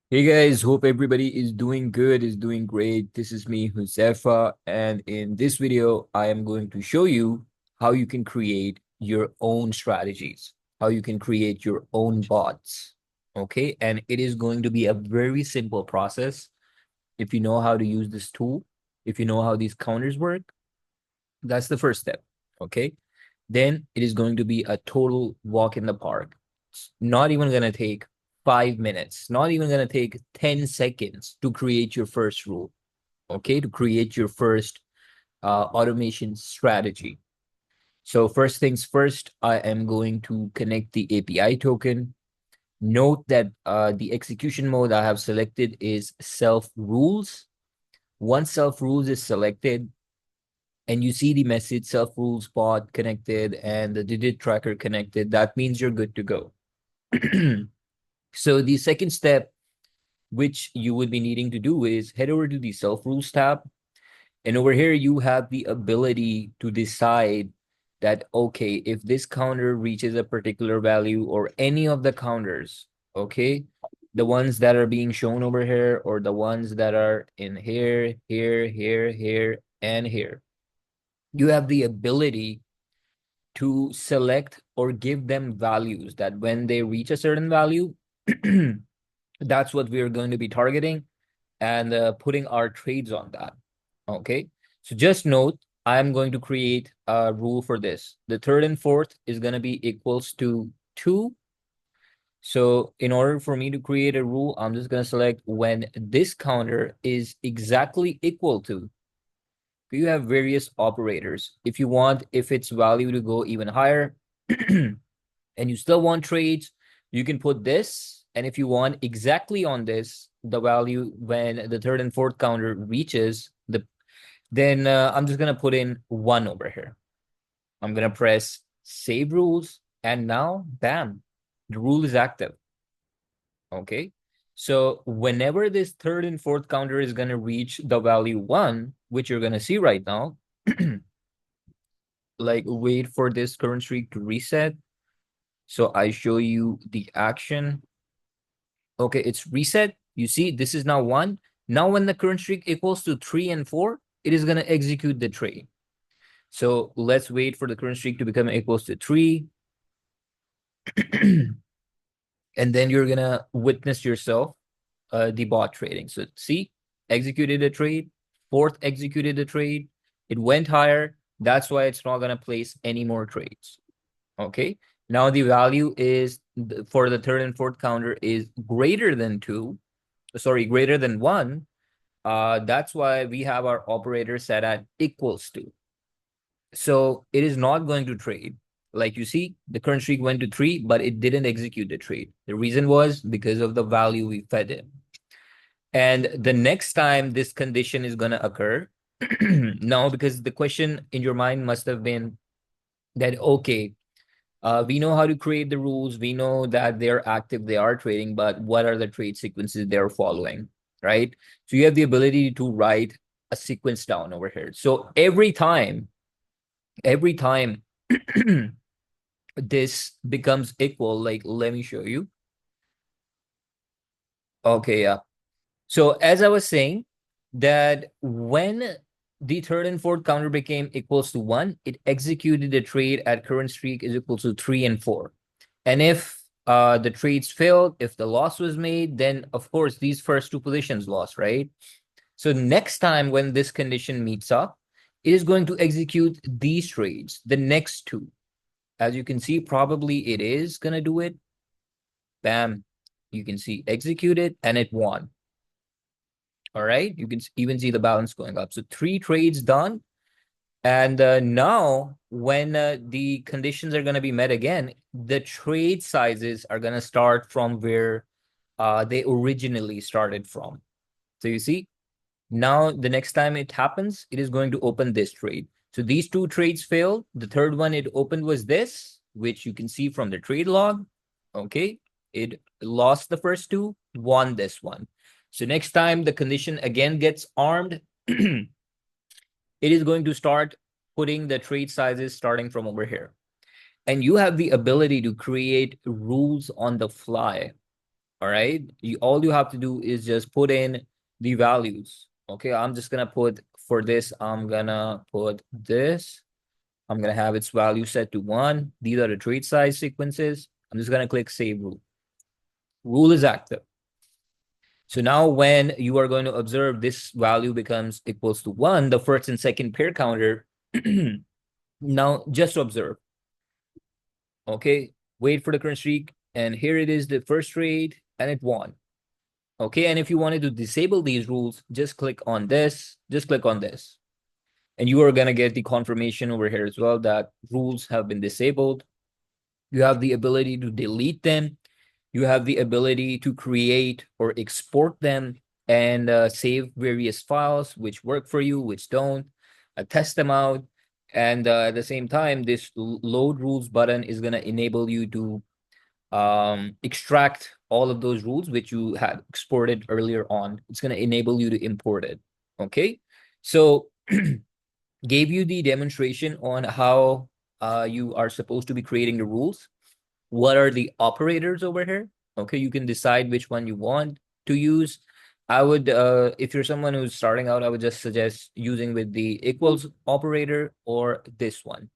Hey guys, hope everybody is doing good, is doing great. This is me, Josefa, and in this video, I am going to show you how you can create your own strategies, how you can create your own bots. Okay, and it is going to be a very simple process. If you know how to use this tool, if you know how these counters work, that's the first step. Okay, then it is going to be a total walk in the park. It's not even going to take 5 minutes, not even going to take 10 seconds to create your first rule, okay, to create your first automation strategy. So first things first, I am going to connect the API token. Note that the execution mode I have selected is self rules. Once self rules is selected, and you see the message self rules bot connected and the digit tracker connected, that means you're good to go. So the second step, which you would be needing to do, is head over to the self rules tab. And over here, you have the ability to decide that, okay, if this counter reaches a particular value or any of the counters, okay, the ones that are being shown over here or the ones that are in here, here, and here, you have the ability to select or give them values that when they reach a certain value, that's what we're going to be targeting and putting our trades on that. Okay. So just note, I'm going to create a rule for this. The third and fourth is going to be equals to 2. So in order for me to create a rule, I'm just going to select when this counter is exactly equal to. You have various operators. If you want, if its value to go even higher, and you still want trades, you can put this. And if you want exactly on this, the value when the third and fourth counter reaches then I'm just going to put in 1 over here. I'm going to press save rules. And now, bam, the rule is active. Okay. So whenever this third and fourth counter is going to reach the value 1, which you're going to see right now, like wait for this current streak to reset. So I show you the action. Okay, it's reset. You see, this is now 1. Now when the current streak equals to 3 and 4, it is going to execute the trade. So let's wait for the current streak to become equals to 3. And then you're going to witness yourself the bot trading. So see, executed a trade, fourth executed a trade. It went higher. That's why it's not going to place any more trades. Okay. Now the value is for the third and fourth counter is greater than 2. Sorry, greater than 1. That's why we have our operator set at equals to. So it is not going to trade. Like you see, the current streak went to 3, but it didn't execute the trade. The reason was because of the value we fed in. And the next time this condition is going to occur, no, because the question in your mind must have been that, okay, we know how to create the rules. We know that they're active, they are trading, but what are the trade sequences they're following, right? So you have the ability to write a sequence down over here. So every time this becomes equal, like let me show you. Okay, yeah. So as I was saying, that when the third and fourth counter became equals to 1, it executed the trade at current streak is equal to 3 and 4. And if the trades failed, if the loss was made, then of course these first two positions lost, right? So next time when this condition meets up, it is going to execute these trades, the next two. As you can see, probably it is going to do it. Bam. You can see execute it and it won. All right. You can even see the balance going up. So 3 trades done. And now when the conditions are going to be met again, the trade sizes are going to start from where they originally started from. So you see, now the next time it happens, it is going to open this trade. So these 2 trades failed. The third one it opened was this, which you can see from the trade log. Okay. It lost the first 2, won this one. So next time the condition again gets armed, it is going to start putting the trade sizes starting from over here. And you have the ability to create rules on the fly. All right. All you have to do is just put in the values. Okay. I'm just going to put for this, I'm going to put this. I'm going to have its value set to 1. These are the trade size sequences. I'm just going to click save rule. Rule is active. So now when you are going to observe this value becomes equals to 1, the first and second pair counter, now just observe. Okay. Wait for the current streak. And here it is, the first trade, and it won. Okay. And if you wanted to disable these rules, just click on this. Just click on this. And you are going to get the confirmation over here as well that rules have been disabled. You have the ability to delete them. You have the ability to create or export them and save various files which work for you, which don't, test them out. And at the same time, this load rules button is going to enable you to extract all of those rules which you had exported earlier on. It's going to enable you to import it. Okay. So gave you the demonstration on how you are supposed to be creating the rules. What are the operators over here? Okay, you can decide which one you want to use. I would, if you're someone who's starting out, I would just suggest using with the equals operator or this one.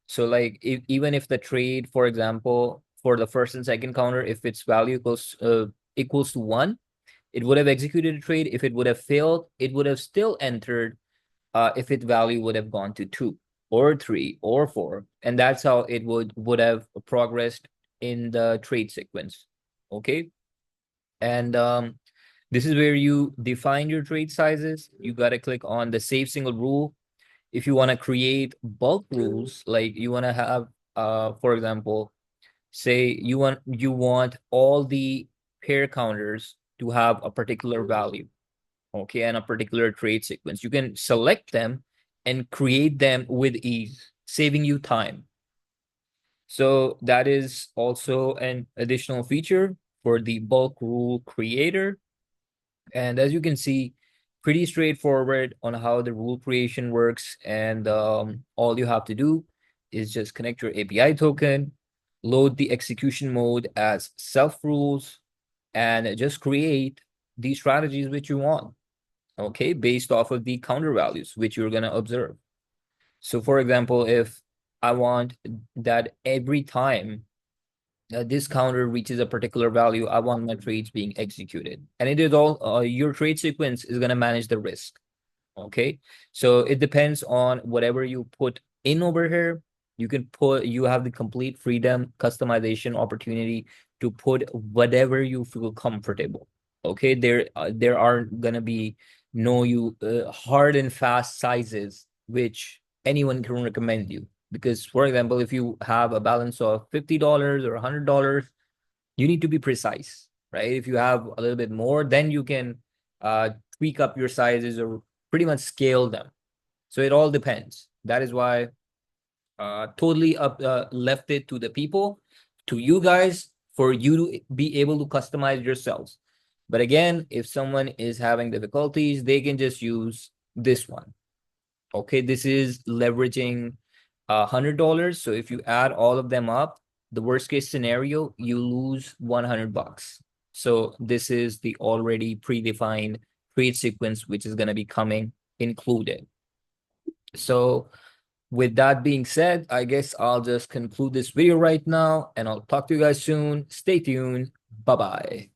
So like even if the trade, for example, for the first and second counter, if its value equals to 1, it would have executed a trade. If it would have failed, it would have still entered if its value would have gone to 2 or 3 or 4. And that's how it would have progressed in the trade sequence. Okay. And this is where you define your trade sizes. You got to click on the save single rule. If you want to create bulk rules, like you want to have, for example, say you want all the pair counters to have a particular value, okay, and a particular trade sequence. You can select them and create them with ease, saving you time. So that is also an additional feature for the bulk rule creator. And as you can see, pretty straightforward on how the rule creation works. And all you have to do is just connect your API token, load the execution mode as self rules, and just create the strategies which you want, okay, based off of the counter values which you're going to observe. So for example, if I want that every time this counter reaches a particular value, I want my trades being executed. And it is all, your trade sequence is going to manage the risk. Okay. So it depends on whatever you put in over here. You have the complete freedom, customization opportunity to put whatever you feel comfortable. Okay. There are going to be no hard and fast sizes, which anyone can recommend you. Because, for example, if you have a balance of $50 or $100, you need to be precise, right? If you have a little bit more, then you can tweak up your sizes or pretty much scale them. So it all depends. That is why totally left it to the people, to you guys, for you to be able to customize yourselves. But again, if someone is having difficulties, they can just use this one. Okay, this is leveraging $100. So if you add all of them up, the worst case scenario, you lose $100. So this is the already predefined trade sequence, which is going to be coming included. So with that being said, I guess I'll just conclude this video right now, and I'll talk to you guys soon. Stay tuned. Bye-bye.